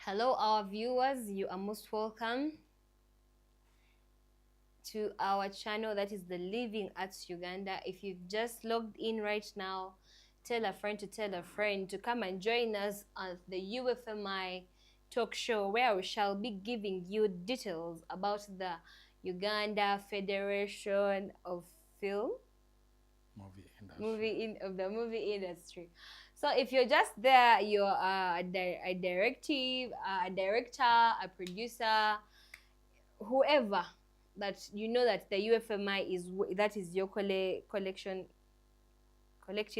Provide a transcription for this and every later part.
Hello, our viewers. You are most welcome to our channel that is the Living Arts Uganda. If you've just logged in right now, tell a friend to tell a friend to come and join us on the UFMI talk show, where we shall be giving you details about the Uganda Federation of Film of the movie industry. So if you're just there, you're a director, a producer, whoever that you know that the UFMI is, that is your collective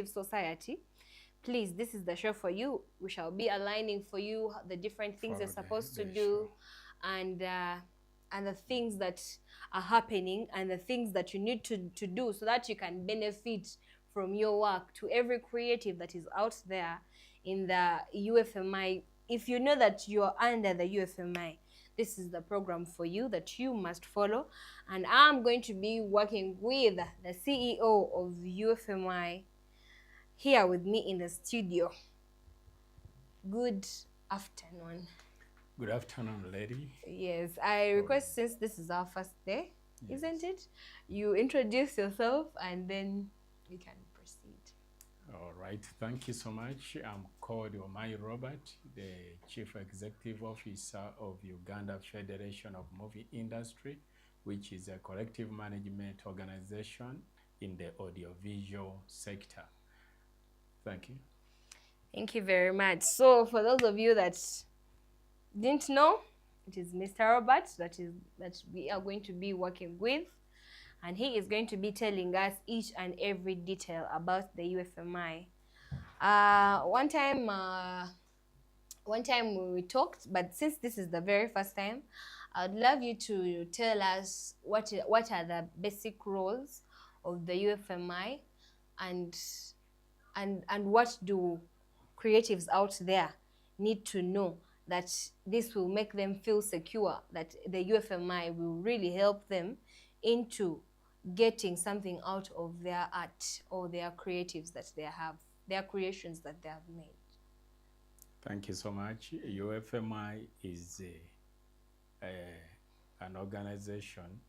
society. Please, this is the show for you. We shall be aligning for you the different things you're supposed to do, and the things that are happening, and the things that you need to do so that you can benefit from your work. To every creative that is out there in the UFMI, if you know that you're under the UFMI, this is the program for you that you must follow. And I'm going to be working with the CEO of UFMI here with me in the studio. Good afternoon. Good afternoon, lady. Yes, I request, since this is our first day, yes, isn't it? You introduce yourself and then we can proceed. All right, thank you so much. I'm called Omai Robert, the Chief Executive Officer of Uganda Federation of Movie Industry, which is a collective management organization in the audiovisual sector. Thank you. Thank you very much. So for those of you that didn't know, it is Mr. Robert that we are going to be working with, and he is going to be telling us each and every detail about the UFMI. One time we talked, but since this is the very first time, I'd love you to tell us what are the basic roles of the UFMI, and what do creatives out there need to know, that this will make them feel secure, that the UFMI will really help them into getting something out of their art or their creatives that they have, their creations that they have made. Thank you so much. UFMI is an organization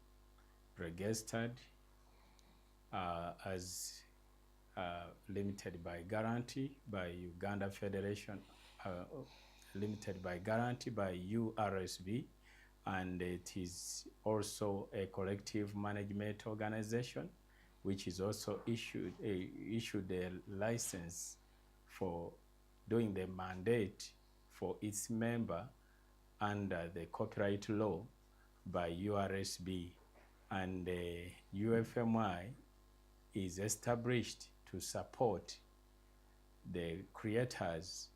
registered as limited by guarantee by Uganda Federation, limited by guarantee by URSB, and it is also a collective management organization which is also issued a license for doing the mandate for its member under the copyright law by URSB, and UFMI is established to support the creators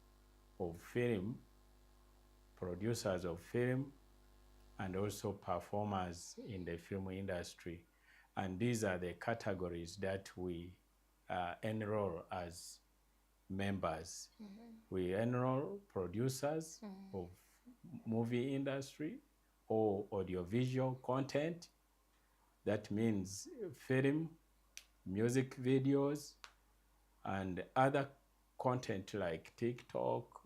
of film, producers of film, and also performers in the film industry. And these are the categories that we enroll as members. We enroll producers of movie industry or audiovisual content. That means film, music videos, and other content like TikTok.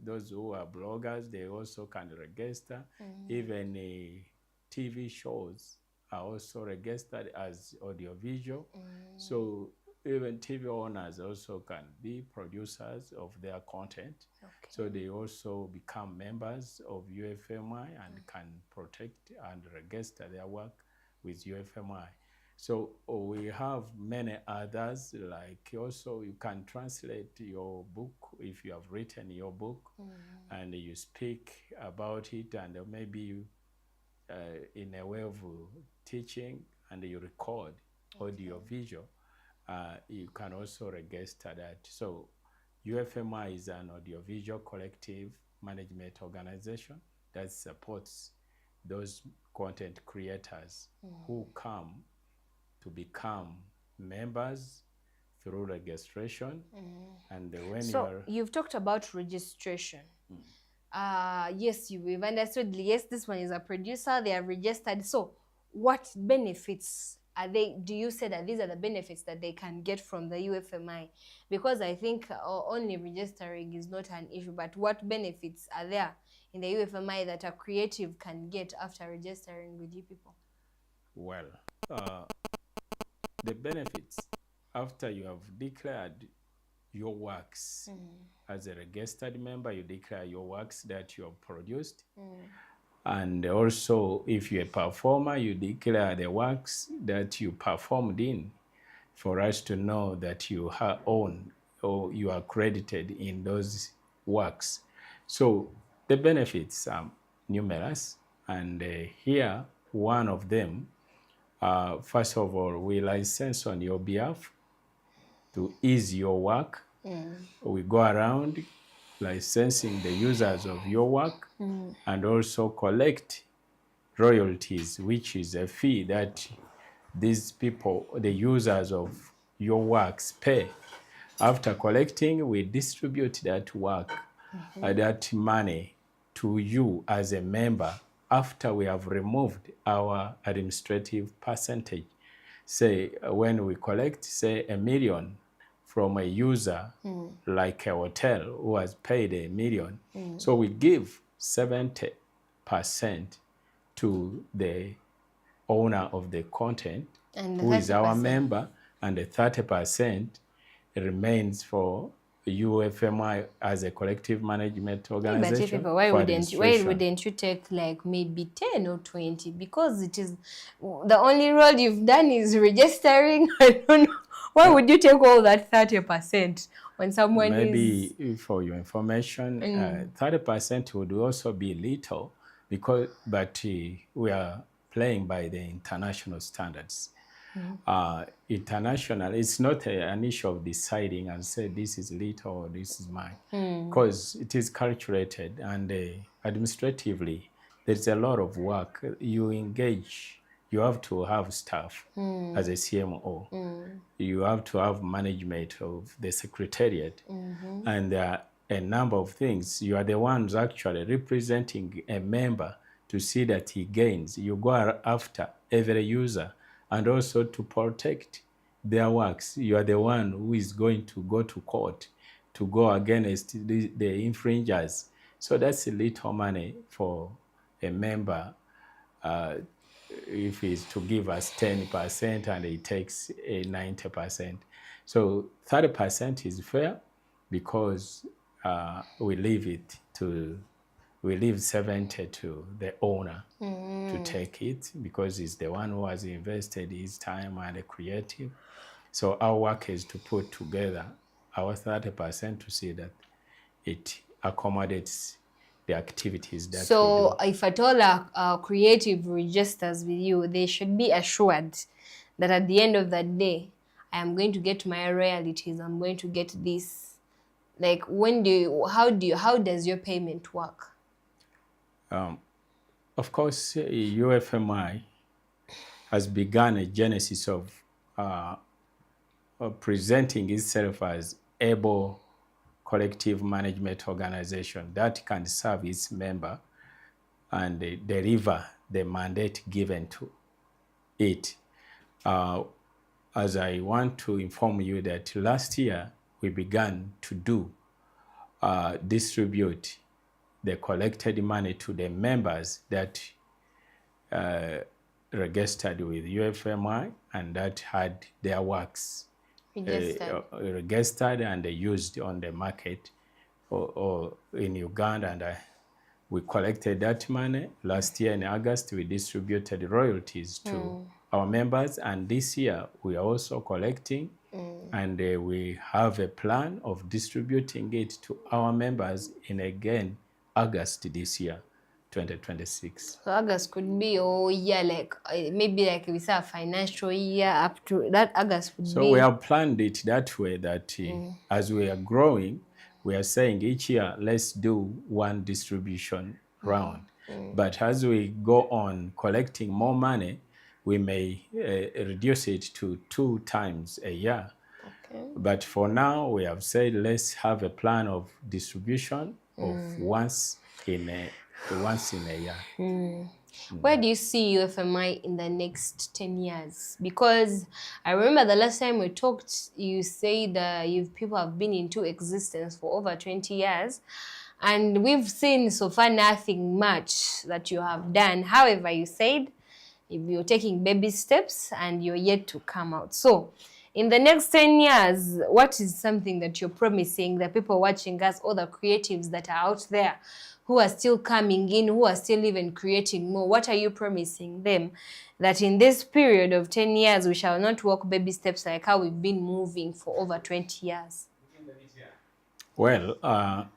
Those who are bloggers, they also can register. Even TV shows are also registered as audiovisual. So even TV owners also can be producers of their content. Okay. So they also become members of UFMI and can protect and register their work with UFMI. So we have many others, like also you can translate your book if you have written your book and you speak about it, and maybe you, in a way of teaching, and you record audio visual, you can also register that. So UFMI is an audiovisual collective management organization that supports those content creators who come to become members through registration. And when you've talked about registration. Yes, we've understood. Yes, this one is a producer, they are registered. So what benefits do you say that these are the benefits that they can get from the UFMI? Because I think only registering is not an issue, but what benefits are there in the UFMI that a creative can get after registering with you people? Well, the benefits after you have declared your works as a registered member, you declare your works that you have produced. And also, if you're a performer, you declare the works that you performed in for us to know that you own or you are credited in those works. So the benefits are numerous, and here one of them, first of all, we license on your behalf to ease your work. We go around licensing the users of your work and also collect royalties, which is a fee that these people, the users of your works, pay. After collecting, we distribute that work, that money to you as a member after we have removed our administrative percentage. Say, when we collect, say, $1 million from a user, like a hotel who has paid $1 million, so we give 70% to the owner of the content, And who is our member, and the 30% remains for UFMI as a collective management organization. But why wouldn't you take like maybe 10 or 20? Because it is the only role you've done is registering. I don't know. Why would you take all that 30% when someone maybe for your information, 30% would also be little, but we are playing by the international standards. International, it's not an issue of deciding and say this is little or this is mine, because it is calculated, and administratively there's a lot of work. You engage, you have to have staff as a CMO. You have to have management of the secretariat, and a number of things. You are the ones actually representing a member to see that he gains. You go after every user, and also to protect their works. You are the one who is going to go to court to go against the infringers. So that's a little money for a member if he's to give us 10% and he takes a 90%. So 30% is fair, because we leave 70 to the owner to take it, because he's the one who has invested his time and the creative. So our work is to put together our 30% to see that it accommodates the activities that we do. So if at all our creative registers with you, they should be assured that at the end of that day, I am going to get my royalties, I'm going to get this. Like, how does your payment work? Of course, UFMI has begun a genesis of presenting itself as able collective management organization that can serve its member and deliver the mandate given to it. As I want to inform you that last year we began to distribute the collected money to the members that registered with UFMI and that had their works registered and used on the market or in Uganda. And we collected that money. Last year in August, we distributed royalties to our members, and this year we are also collecting, and we have a plan of distributing it to our members in again August this year, 2026. So August could be a year, like maybe like we say a financial year up to that August would be. So we have planned it that way, that as we are growing, we are saying each year, let's do one distribution round. But as we go on collecting more money, we may reduce it to 2 times a year. Okay. But for now, we have said, let's have a plan of distribution of once in a year. Where do you see UFMI in the next 10 years? Because I remember the last time we talked, you said people have been into existence for over 20 years. And we've seen so far nothing much that you have done. However, you said if you're taking baby steps and you're yet to come out. So in the next 10 years, what is something that you're promising the people watching us, all the creatives that are out there who are still coming in, who are still even creating more? What are you promising them that in this period of 10 years, we shall not walk baby steps like how we've been moving for over 20 years? Well,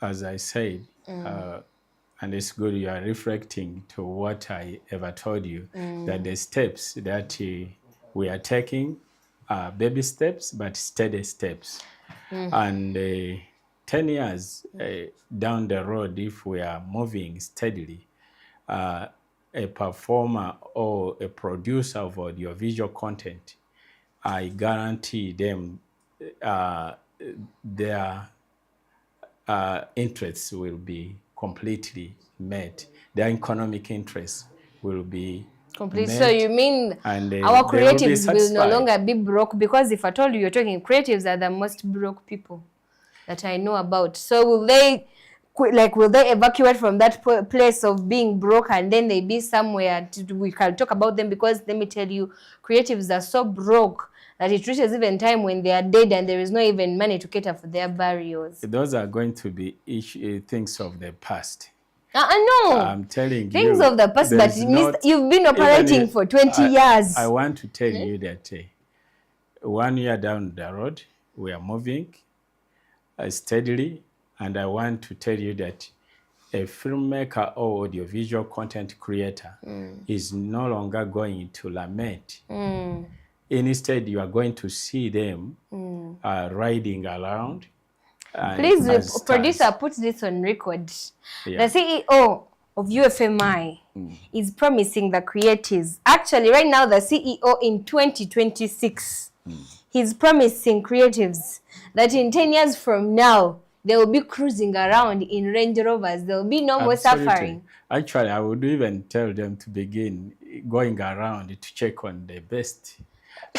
as I said, and it's good you are reflecting to what I ever told you, that the steps that we are taking are baby steps, but steady steps. And 10 years down the road, if we are moving steadily, a performer or a producer of audiovisual content, I guarantee them their interests will be completely met. Their economic interests will be complete. met. So you mean our creatives will no longer be broke? Because if I told you, you're talking creatives are the most broke people that I know about. So will they evacuate from that place of being broke and then they be somewhere we can talk about them? Because let me tell you, creatives are so broke that it reaches even time when they are dead and there is no even money to cater for their burials. Those are going to be things of the past. No. I'm telling you. Things of the past, but you've been operating for 20 years. I want to tell you that 1 year down the road, we are moving steadily, and I want to tell you that a filmmaker or audiovisual content creator is no longer going to lament. Instead, you are going to see them riding around. Please, producer, put this on record. Yeah. The CEO of UFMI is promising the creatives. Actually, right now, the CEO in 2026, he's promising creatives that in 10 years from now, they will be cruising around in Range Rovers. There will be no more suffering. Actually, I would even tell them to begin going around to check on the best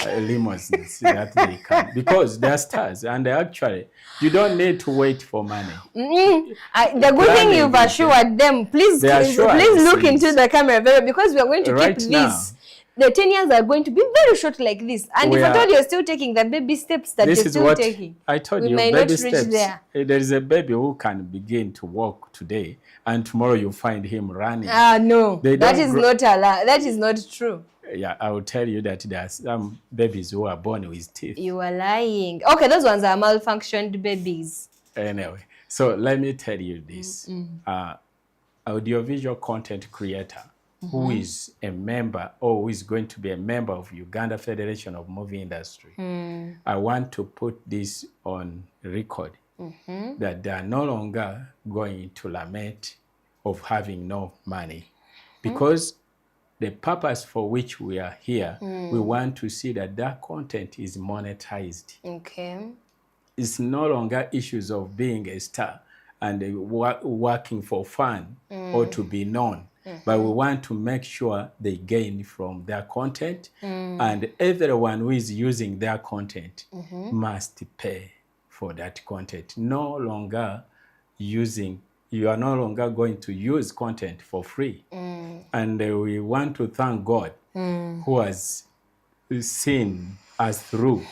limousines that they can, because they're stars, and actually you don't need to wait for money. The good thing you've assured them, please look into the camera very, because we are going to keep this. The 10 years are going to be very short like this. And if I told you're still taking the baby steps that you're still taking, I told we you, may baby not reach steps. there. There is a baby who can begin to walk today, and tomorrow you find him running. No, that is not true. Yeah, I will tell you that there are some babies who are born with teeth. You are lying. Okay, those ones are malfunctioned babies. Anyway, so let me tell you this. Audiovisual content creator who is a member or who is going to be a member of Uganda Federation of Movie Industry, I want to put this on record that they are no longer going to lament of having no money, because the purpose for which we are here, we want to see that that content is monetized. Okay. It's no longer issues of being a star and working for fun or to be known, but we want to make sure they gain from their content, and everyone who is using their content must pay for that content. You are no longer going to use content for free. And we want to thank God who has seen us through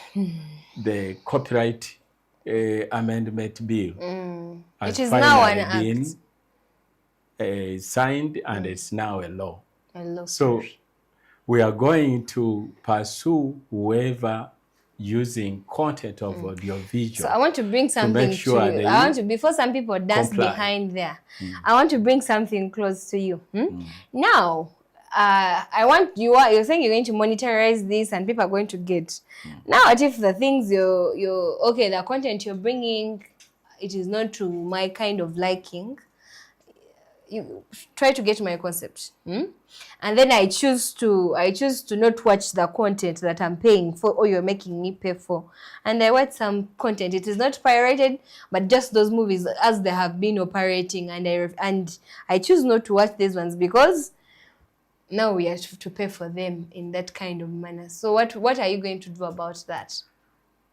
the copyright amendment bill. It is now an act. Signed, and it's now a law. So we are going to pursue whoever using content of audiovisual. So I want to bring something to you. I want to, before some people dance behind there, I want to bring something close to you. Now, you're saying you're going to monetize this and people are going to get. Now, if the things the content you're bringing, it is not to my kind of liking, you try to get my concept. And then I choose to not watch the content that I'm paying for or you're making me pay for, and I watch some content. It is not pirated, but just those movies as they have been operating, and I choose not to watch these ones because now we have to pay for them in that kind of manner. So what are you going to do about that?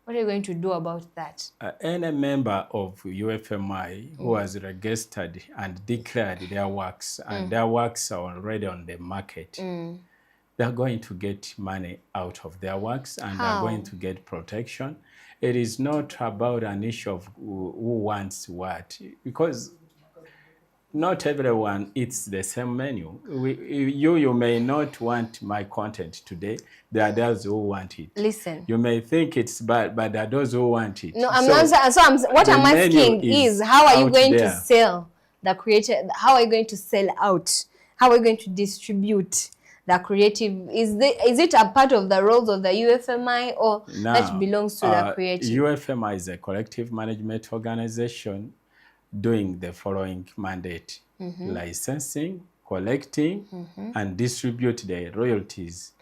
What are you going to do about that? Any member of UFMI who has registered and declared their works, and their works are already on the market, they're going to get money out of their works, and they're going to get protection. It is not about an issue of who wants what, because not everyone eats the same menu. You may not want my content today. There are those who want it. Listen. You may think it's bad, but there are those who want it. No, I'm not. So what I'm asking is, how are you going to sell the creative? How are you going to sell out? How are you going to distribute the creative? Is it a part of the roles of the UFMI, or that belongs to the creative? UFMI is a collective management organization doing the following mandate: licensing, collecting, and distribute the royalties.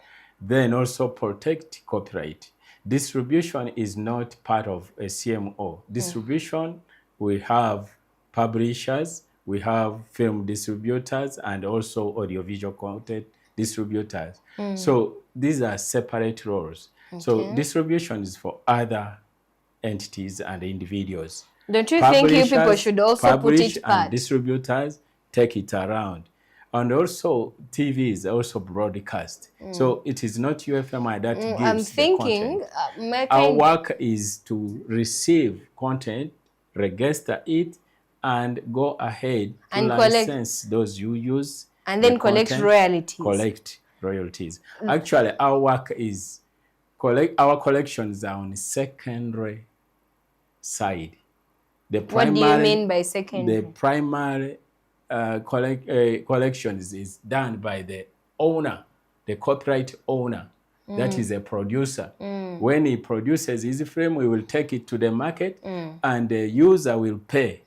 Then also protect copyright. Distribution is not part of a CMO. Distribution, we have publishers, we have film distributors, and also audiovisual content distributors. So these are separate roles. So distribution is for other entities and individuals. Don't you think you people should also put it part? And distributors take it around. And also TV is also broadcast. So it is not UFMI that gives the content. Our work is to receive content, register it, and go ahead to license those you use. And then collect royalties. Collect royalties. Actually, our work is, our collections are on the secondary side. What do you mean by secondary? The primary collections is done by the owner, the copyright owner. That is a producer. When he produces his film, we will take it to the market, and the user will pay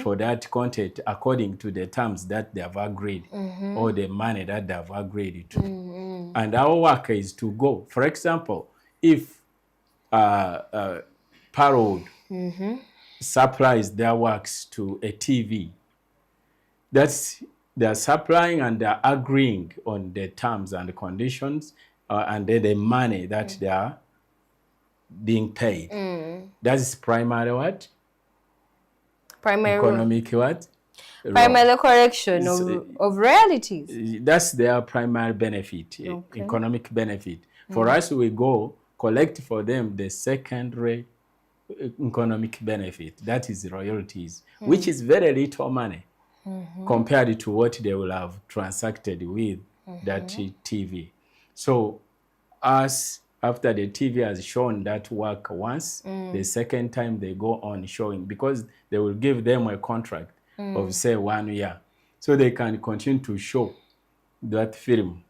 for that content according to the terms that they have agreed, or the money that they have agreed to. And our work is to go, for example, if Parod supplies their works to a TV, that's they're supplying and they're agreeing on the terms and the conditions, and then the money that they are being paid. That is primary what? Primary economic what? Primary correction of royalties. That's their primary benefit, economic benefit. For us, we go collect for them the secondary economic benefit, that is royalties, which is very little money compared to what they will have transacted with that TV. So us, after the TV has shown that work once, the second time they go on showing, because they will give them a contract of say 1 year, so they can continue to show that film.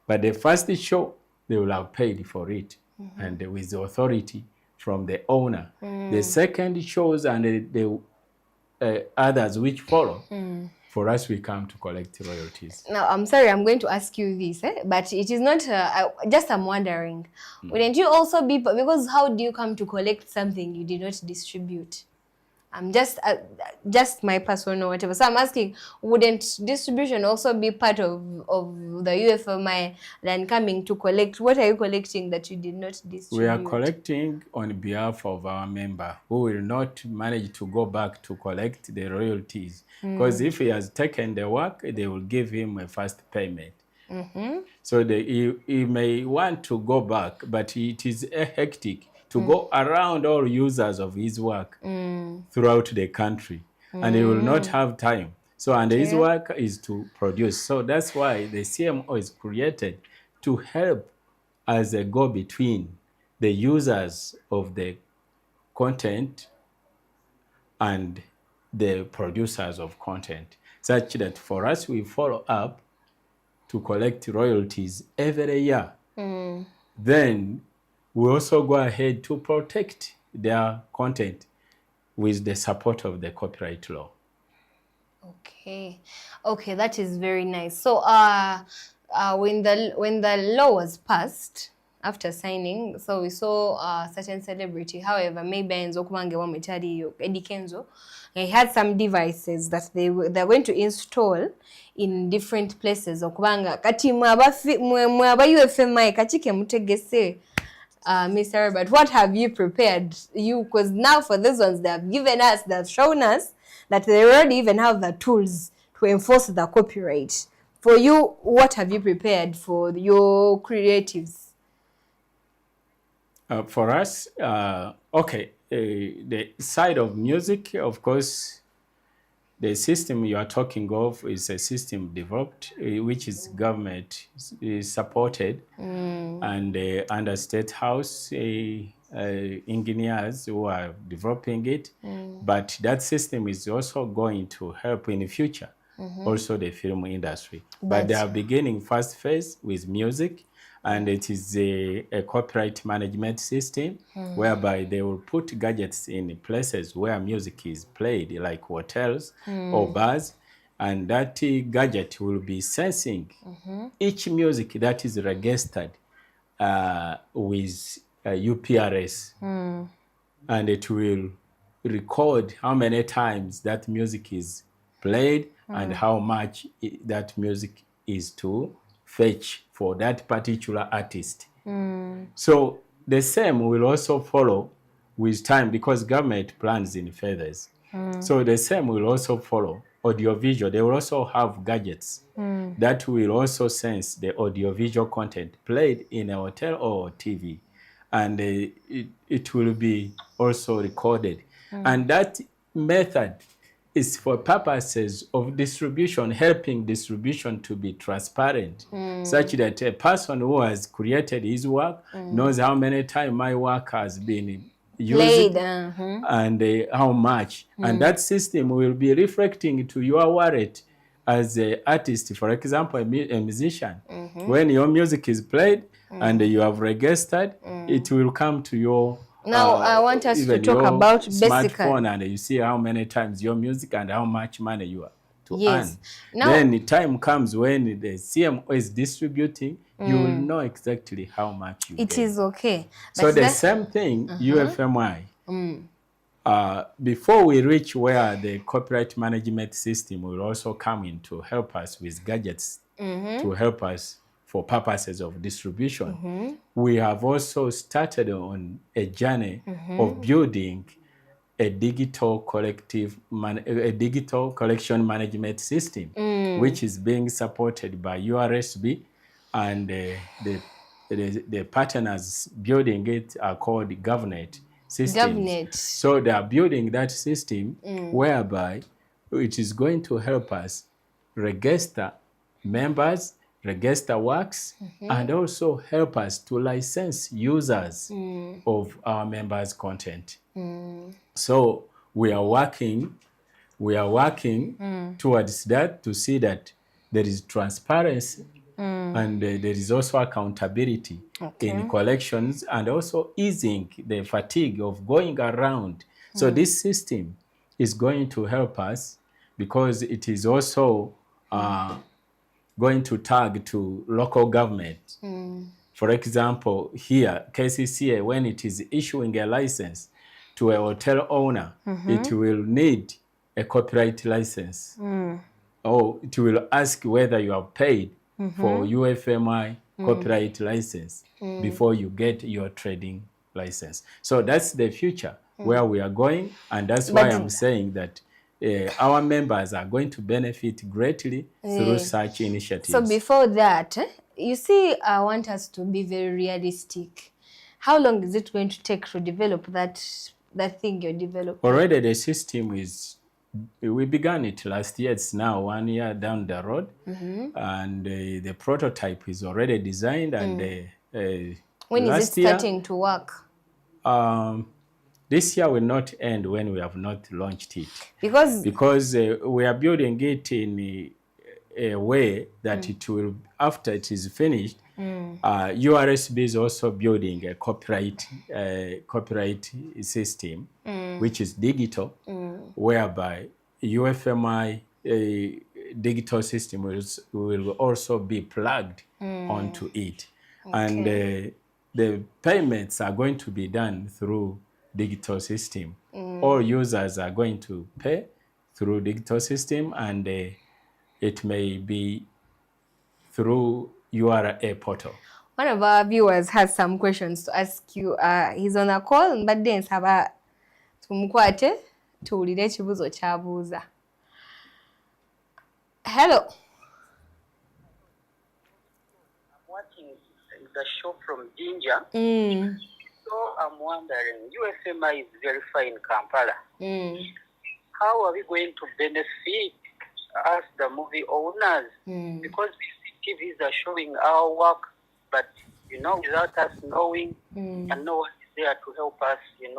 But the first show, they will have paid for it, and with the authority from the owner. The second shows and the others which follow, for us, we come to collect royalties. Now, I'm sorry, I'm going to ask you this, but it is not, just I'm wondering, wouldn't you also be, because how do you come to collect something you did not distribute? I'm just my personal whatever. So I'm asking, wouldn't distribution also be part of the UFMI than coming to collect? What are you collecting that you did not distribute? We are collecting on behalf of our member who will not manage to go back to collect the royalties. Because if he has taken the work, they will give him a first payment. So he may want to go back, but it is hectic to go around all users of his work throughout the country, and he will not have time. So, and his work is to produce. So that's why the CMO is created to help as a go-between the users of the content and the producers of content, such that for us, we follow up to collect royalties every year. Then we also go ahead to protect their content with the support of the copyright law. Okay, okay, that is very nice. So, when the law was passed after signing, so we saw a certain celebrity. However, maybe Enzo Kumange wa Mitari Eddie Kenzo, he had some devices that they're going to install in different places. Okubanga kati mwaba UFMI kachike mutegese. Miss Herbert, what have you prepared? Because now for these ones, they have given us, they've shown us that they already even have the tools to enforce the copyright. For you, what have you prepared for your creatives? For us, okay, the side of music, of course, the system you are talking of is a system developed, which is government supported, and under State House engineers who are developing it. But that system is also going to help in the future, also the film industry. But they are beginning first phase with music, and it is a copyright management system whereby they will put gadgets in places where music is played, like hotels or bars, and that gadget will be sensing each music that is registered with UPRS, and it will record how many times that music is played and how much that music is to fetch for that particular artist. So the same will also follow with time, because government plans in phases. So the same will also follow audiovisual. They will also have gadgets that will also sense the audiovisual content played in a hotel or TV, and it will be also recorded. And that method is for purposes of distribution, helping distribution to be transparent, such that a person who has created his work knows how many times my work has been used and how much. And that system will be reflecting to your wallet as an artist, for example, a musician. When your music is played and you have registered, it will come to your now I want us to talk about smartphone, and you see how many times your music and how much money you are to earn. Now, then the time comes when the CMO is distributing, you will know exactly how much you get. It is okay. So the same thing, UFMI, before we reach where the copyright management system will also come in to help us with gadgets, to help us for purposes of distribution, we have also started on a journey of building a digital collection management system, which is being supported by URSB, and the partners building it are called GovNet systems. So they are building that system whereby it is going to help us register members, register works, and also help us to license users of our members' content. So we are working towards that, to see that there is transparency and there is also accountability in collections, and also easing the fatigue of going around. So this system is going to help us, because it is also going to tag to local government. For example, here, KCCA, when it is issuing a license to a hotel owner, it will need a copyright license. Or it will ask whether you have paid for UFMI copyright license before you get your trading license. So that's the future where we are going, and that's why I'm saying that our members are going to benefit greatly through such initiatives. So before that, you see, I want us to be very realistic. How long is it going to take to develop that thing you're developing? Already the system is, we began it last year. It's now 1 year down the road, and the prototype is already designed. And when is it starting to work? This year will not end when we have not launched it, because we are building it in a way that it will, after it is finished, URSB is also building a copyright system, which is digital, whereby UFMI digital system will also be plugged onto it. And the payments are going to be done through digital system. All users are going to pay through digital system, and it may be through URA portal. One of our viewers has some questions to ask you. He's on a call, but then nsaba tumukwate tuwulire ekibuzo ky'abuuza. Hello. I'm watching the show from Jinja. So I'm wondering, UFMI is very fine in Kampala. How are we going to benefit us, the movie owners? Because TVs are showing our work, but without us knowing, and no one is there to help us, get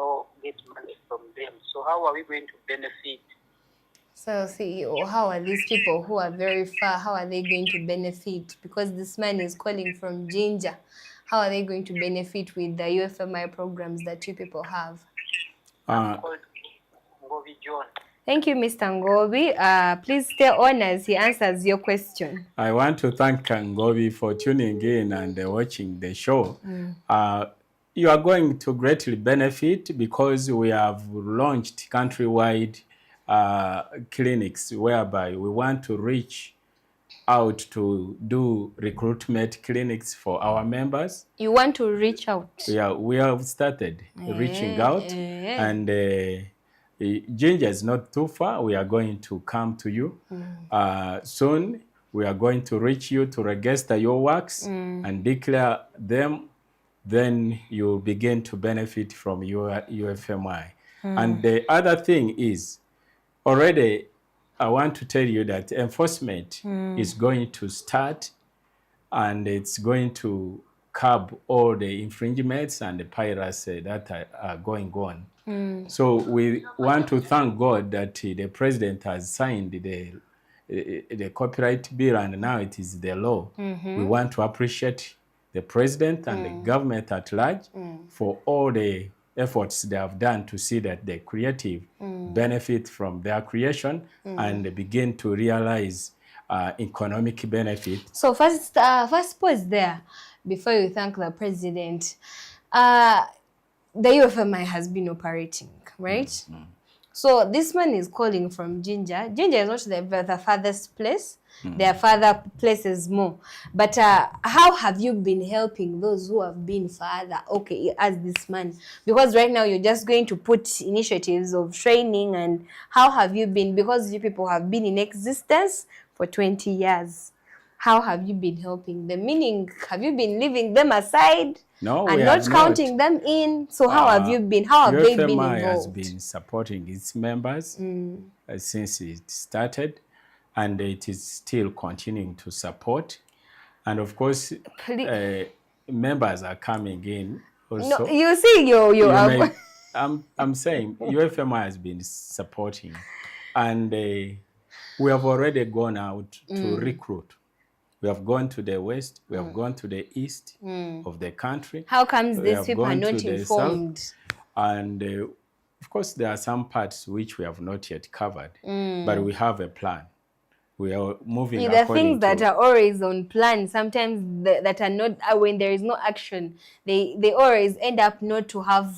money from them. So how are we going to benefit? So CEO, how are these people who are very far, how are they going to benefit? Because this man is calling from Jinja. How are they going to benefit with the UFMI programs that you people have? Thank you, Mr. Ngobi. Please stay on as he answers your question. I want to thank Ngobi for tuning in and watching the show. You are going to greatly benefit because we have launched countrywide clinics whereby we want to reach out to do recruitment clinics for our members. You want to reach out? Yeah, we have started reaching out, and Jinja is not too far. We are going to come to you soon. We are going to reach you to register your works and declare them. Then you begin to benefit from your UFMI. And the other thing is, already I want to tell you that enforcement is going to start, and it's going to curb all the infringements and the piracy that are going on. So we want to thank God that the president has signed the copyright bill, and now it is the law. We want to appreciate the president and the government at large for all the efforts they have done to see that the creative benefit from their creation and begin to realize economic benefit. So first pause there before you thank the president. The UFMI has been operating, right? So this man is calling from Jinja. Jinja is not the farthest place. There are further places more. But how have you been helping those who have been further? Okay, as this man. Because right now you're just going to put initiatives of training, and how have you been? Because you people have been in existence for 20 years. How have you been helping them? Meaning, have you been leaving them aside? No, and not counting them in? So how have you been? How have they been involved? UFMI has been supporting its members since it started, and it is still continuing to support. And of course, members are coming in also. No, you see, I'm saying UFMI has been supporting, and we have already gone out to recruit. We have gone to the west, we have gone to the east of the country. How comes these people are not informed? And of course, there are some parts which we have not yet covered, but we have a plan. We are moving the things that are always on plan, sometimes that are not, when there is no action, they always end up not to have,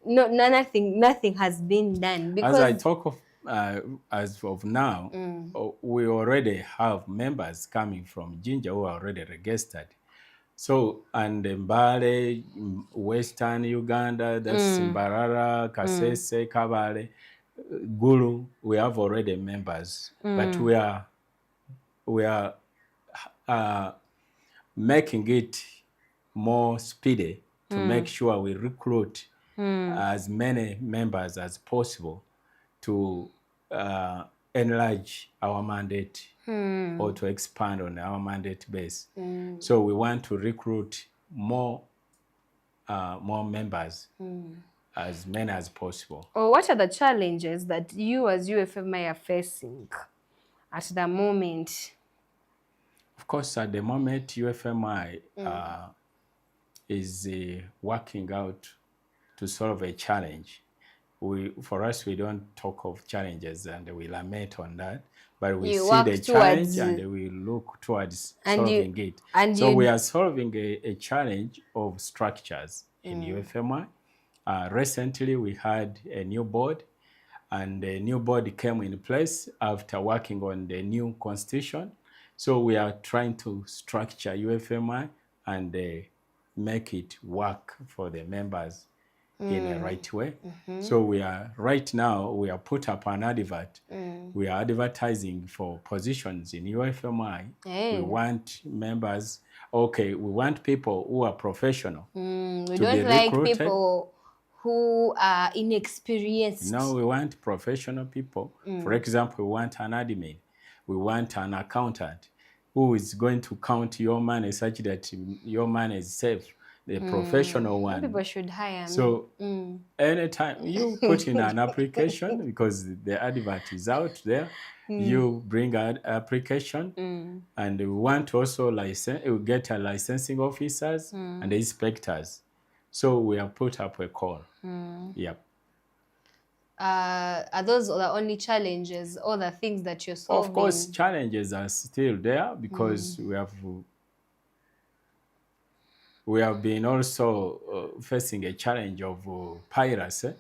nothing has been done. Because as I talk of, as of now, we already have members coming from Jinja who are already registered. So, and Mbale, Western Uganda, that's Mbarara, Kasese, Kabale, Gulu, we have already members, but we are making it more speedy to make sure we recruit as many members as possible to enlarge our mandate or to expand on our mandate base. So we want to recruit more members, as many as possible. Well, what are the challenges that you as UFMI are facing at the moment? Of course, at the moment, UFMI is working out to solve a challenge. for us, we don't talk of challenges and we lament on that, but we You see work the towards, challenge and we look towards and you solving it. and So you we are solving a challenge of structures in UFMI. Recently, we had a new board, and the new board came in place after working on the new constitution. So we are trying to structure UFMI and make it work for the members in a right way. So we are right now, we are put up an advert. We are advertising for positions in UFMI. We want members, we want people who are professional. We to don't be like recruited. people who are inexperienced. No, we want professional people. For example, we want an admin. We want an accountant who is going to count your money such that your money is safe. The professional one. People should hire me. So anytime you put in an application, because the advert is out there, you bring an application, and we want also you get a licensing officers and the inspectors. So we have put up a call. Yep. Are those the only challenges or the things that you're solving? Of course, challenges are still there because we have been also facing a challenge of piracy,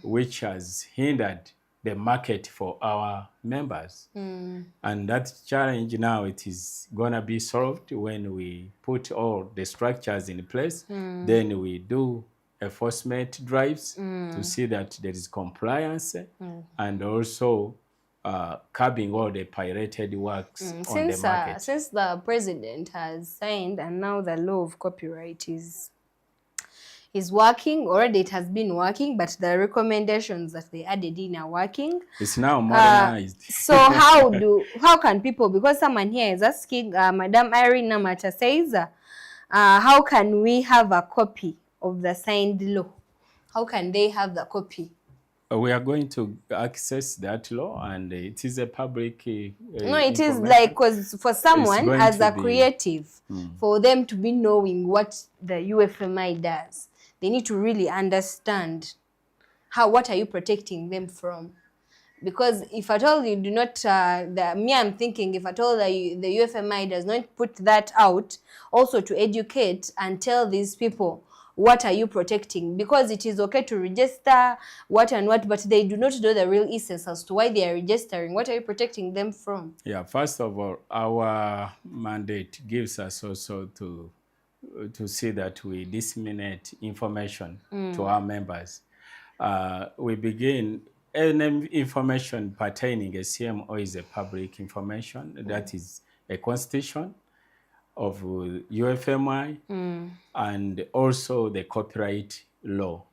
which has hindered the market for our members. And that challenge now, it is going to be solved when we put all the structures in place. Then we do enforcement drives to see that there is compliance and also curbing all the pirated works on the market. Since the president has signed and now the law of copyright is working, already it has been working, but the recommendations that they added in are working. It's now modernized. So how can people, because someone here is asking, Madam Irene Namacha says, how can we have a copy of the signed law? How can they have the copy? We are going to access that law, and it is a public no, it is like, because for someone as a creative, for them to be knowing what the UFMI does, they need to really understand what are you protecting them from. Because if at all you do not, I'm thinking if at all the UFMI does not put that out also to educate and tell these people what are you protecting, because it is okay to register what and what, but they do not know the real essence as to why they are registering. What are you protecting them from? Yeah, first of all, our mandate gives us also to see that we disseminate information to our members. We begin, any information pertaining a CMO is a public information. That is a constitution of UFMI, and also the copyright law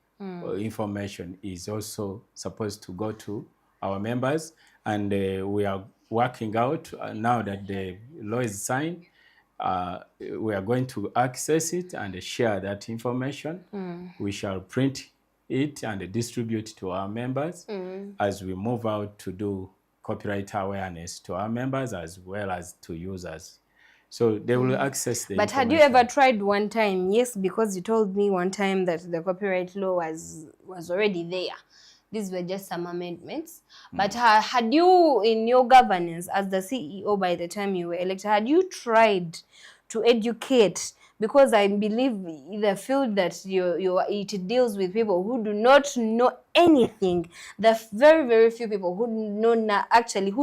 information is also supposed to go to our members. And we are working out now that the law is signed. We are going to access it and share that information. We shall print it and distribute to our members as we move out to do copyright awareness to our members as well as to users. So they will access the information. But had you ever tried one time? Yes, because you told me one time that the copyright law was already there. These were just some amendments. But had you, in your governance as the CEO by the time you were elected, had you tried to educate? Because I believe the field that it deals with people who do not know anything. The very, very few people who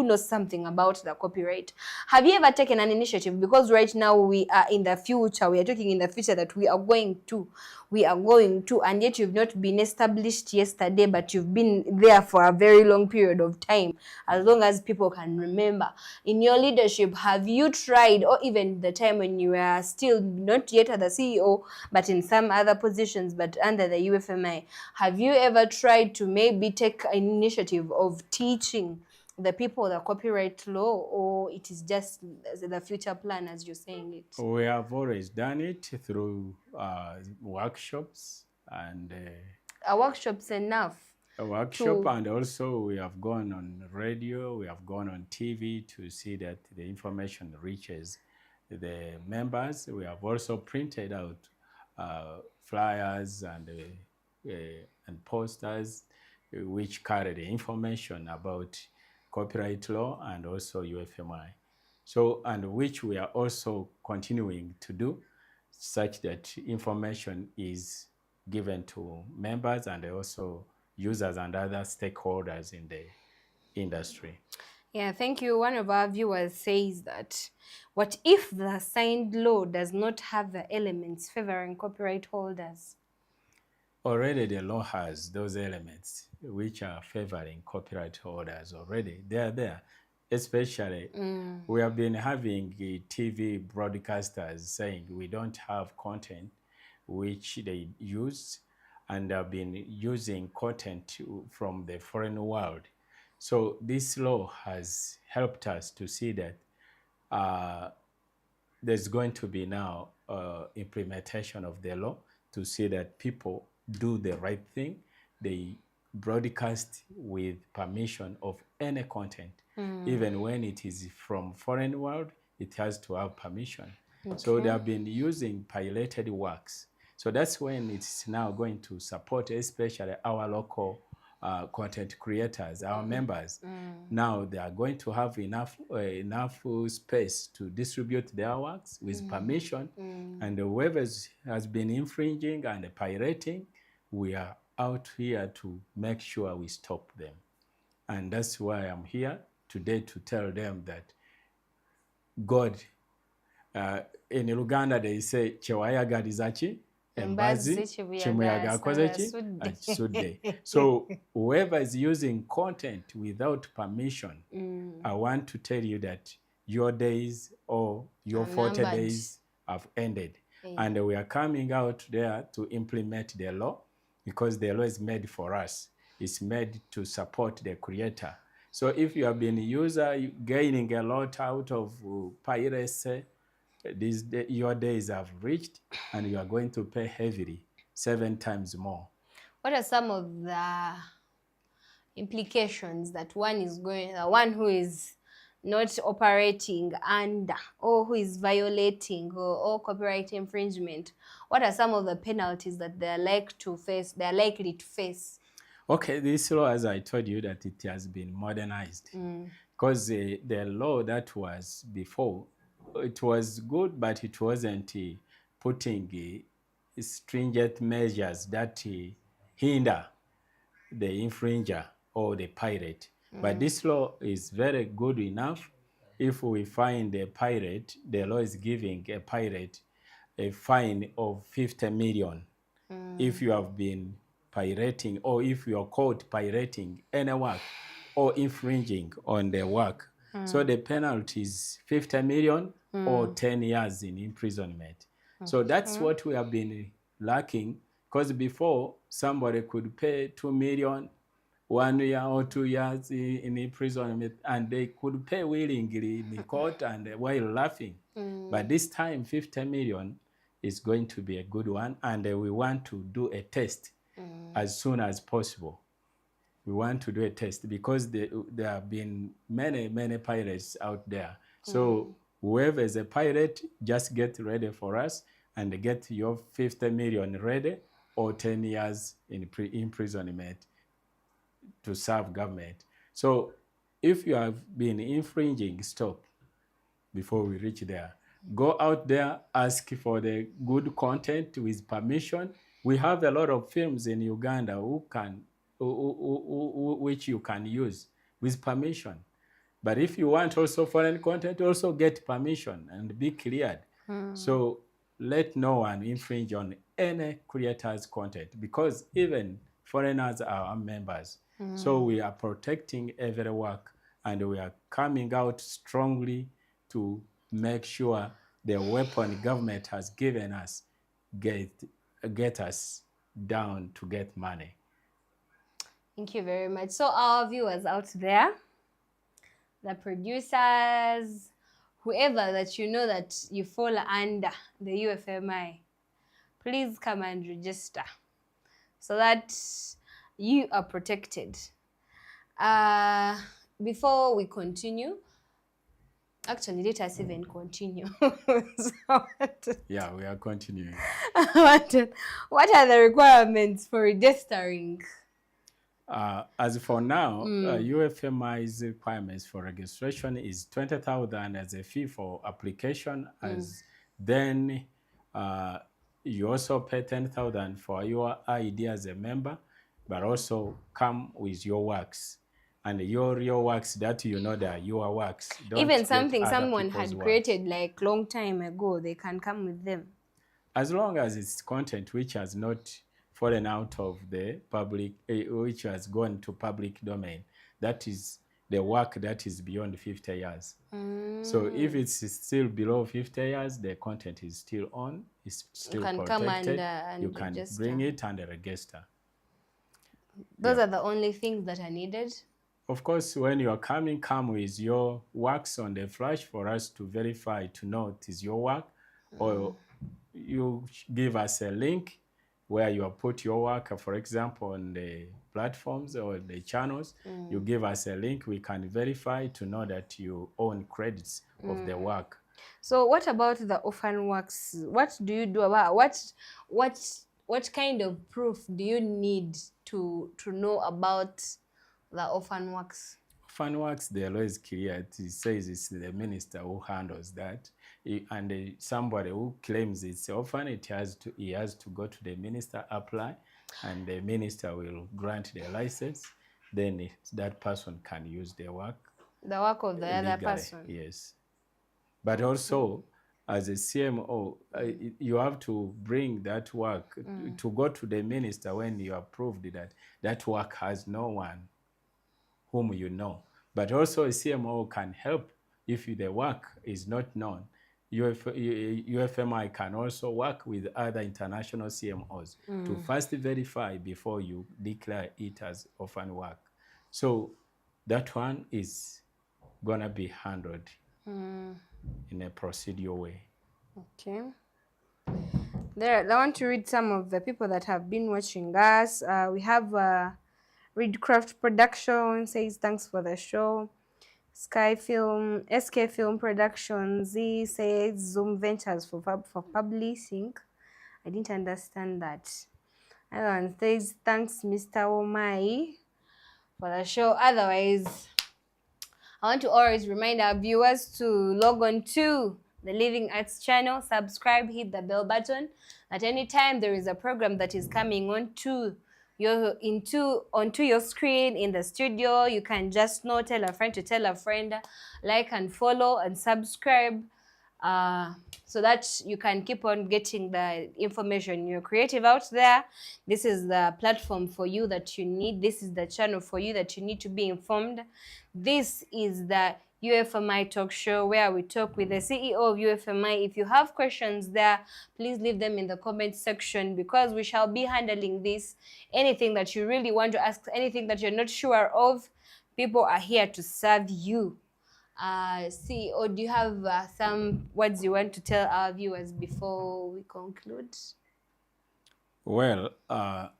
know something about the copyright. Have you ever taken an initiative? Because right now we are in the future. We are talking in the future that we are going to, and yet you've not been established yesterday, but you've been there for a very long period of time, as long as people can remember. In your leadership, have you tried, or even the time when you were still not yet the CEO, but in some other positions, but under the UFMI, have you ever tried to maybe take an initiative of teaching the people the copyright law, or it is just the future plan as you're saying it? We have always done it through workshops, and workshops enough. A workshop, and also we have gone on radio, we have gone on TV to see that the information reaches the members. We have also printed out flyers and posters which carry the information about copyright law and also UFMI. So, and which we are also continuing to do, such that information is given to members and also users and other stakeholders in the industry. Yeah, thank you. One of our viewers says that, what if the signed law does not have the elements favoring copyright holders? Already the law has those elements which are favoring copyright holders already. They are there. Especially, we have been having TV broadcasters saying we don't have content which they use, and have been using content from the foreign world. So this law has helped us to see that there's going to be now implementation of the law to see that people do the right thing. They broadcast with permission of any content. Even when it is from foreign world, it has to have permission. Okay. So they have been using pirated works. So that's when it's now going to support, especially our local content creators, our members. Now they are going to have enough space to distribute their works with permission, and whoever has been infringing and pirating, we are out here to make sure we stop them. And that's why I'm here today to tell them that God, in Luganda they say chewayagaliza ki embazi chimuyaga akoze ki akisudde. So whoever is using content without permission, I want to tell you that your days or your 40 days have ended. And we are coming out there to implement the law, because the law is made for us. It's made to support the creator. So if you have been a user gaining a lot out of piracy, your days have reached, and you are going to pay heavily, 7 times more. What are some of the implications that one who is not operating under, or who is violating or copyright infringement, what are some of the penalties that they are likely to face? Okay, this law, as I told you, that it has been modernized. Because the law that was before, it was good, but it wasn't putting stringent measures that hinder the infringer or the pirate. But this law is very good enough. If we find a pirate, the law is giving a pirate a fine of 50 million. If you have been pirating, or if you are caught pirating any work or infringing on the work. So the penalty is 50 million or 10 years in imprisonment. So that's what we have been lacking, because before somebody could pay 2 million, 1 year or 2 years in imprisonment, and they could pay willingly in the court and while laughing. But this time 50 million is going to be a good one, and we want to do a test as soon as possible. We want to do a test because there have been many pirates out there. So whoever is a pirate, just get ready for us and get your 50 million ready, or 10 years in imprisonment to serve government. So if you have been infringing, stop before we reach there. Go out there, ask for the good content with permission. We have a lot of films in Uganda which you can use with permission. But if you want also foreign content, also get permission and be cleared. So let no one infringe on any creator's content, because even foreigners are our members. So we are protecting every work, and we are coming out strongly to make sure the weapon government has given us get us down to get money. Thank you very much. So our viewers out there, the producers, whoever that you know that you fall under the UFMI, please come and register so that you are protected. Before we continue, actually, let us even continue. Yeah, we are continuing. What are the requirements for registering? As for now, UFMI's requirements for registration is 20,000 as a fee for application. As then you also pay 10,000 for your ID as a member, but also come with your works. And your works that you know that your works. Don't Even something get other someone had created like long time ago, they can come with them. As long as it's content which has not fallen out of the public, which has gone to public domain, that is the work that is beyond 50 years. So if it's still below 50 years, the content is still on, it's still protected. Come and you can register. bring it and register. Those are the only things that are needed. Of course, when you are coming, come with your works on the flash for us to verify, to know it is your work, or you give us a link where you have put your work, for example, on the platforms or the channels. You give us a link, we can verify to know that you own credits of the work. So what about the orphan works? What do you do about what kind of proof do you need to know about the orphan works? Orphan works, the law is clear. It says it's the minister who handles that. And somebody who claims it's orphan, he has to go to the minister, apply, and the minister will grant the license. Then that person can use the work. The work of the other person. Yes. But also, as a CMO, you have to bring that work to go to the minister when you have proved that that work has no one whom you know. But also a CMO can help if the work is not known. UFMI can also work with other international CMOs to first verify before you declare it as orphan work. So that one is gonna be handled in a procedural way. Okay. There, I want to read some of the people that have been watching us. We have Reedcraft Production says thanks for the show. SK Film Production Z says Zoom Ventures for publishing. I didn't understand that. Another one says thanks Mr. Omai for the show. Otherwise, I want to always remind our viewers to log on to the Living Arts channel, subscribe, hit the bell button. At any time there is a program that is coming onto your screen in the studio, you can just tell a friend to tell a friend, like and follow and subscribe, so that you can keep on getting the information. You're creative out there. This is the platform for you that you need. This is the channel for you that you need to be informed. This is the UFMI talk show where we talk with the CEO of UFMI. If you have questions there, please leave them in the comment section, because we shall be handling this. Anything that you really want to ask, anything that you're not sure of, people are here to serve you. CEO, do you have some words you want to tell our viewers before we conclude? Well, our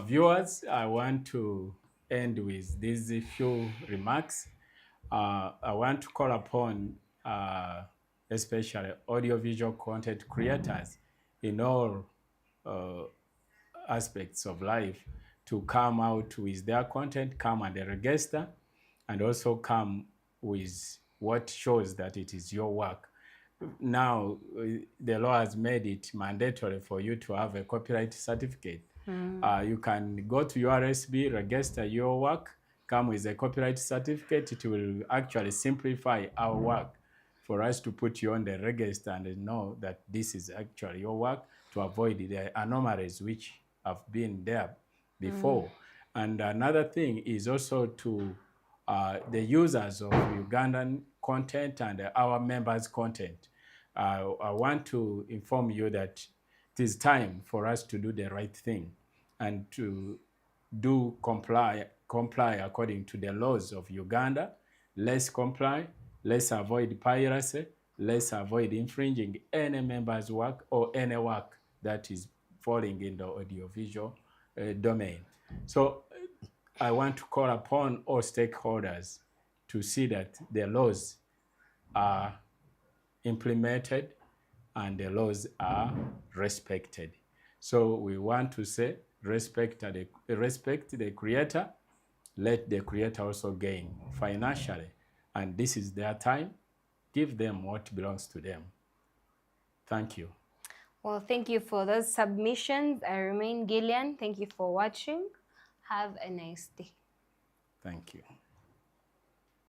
viewers, I want to end with these few remarks. I want to call upon especially audiovisual content creators in all aspects of life to come out with their content, come and register, and also come with what shows that it is your work. Now, the law has made it mandatory for you to have a copyright certificate. You can go to URSB, register your work, come with a copyright certificate. It will actually simplify our work for us to put you on the register and know that this is actually your work, to avoid the anomalies which have been there before. And another thing is also to the users of Ugandan content and our members' content. I want to inform you that it is time for us to do the right thing and to comply according to the laws of Uganda. Let's comply, let's avoid piracy, let's avoid infringing any member's work or any work that is falling in the audiovisual domain. So I want to call upon all stakeholders to see that the laws are implemented and the laws are respected. So we want to say respect the creator, let the creator also gain financially. And this is their time. Give them what belongs to them. Thank you. Well, thank you for those submissions. I remain Gillian. Thank you for watching. Have a nice day. Thank you.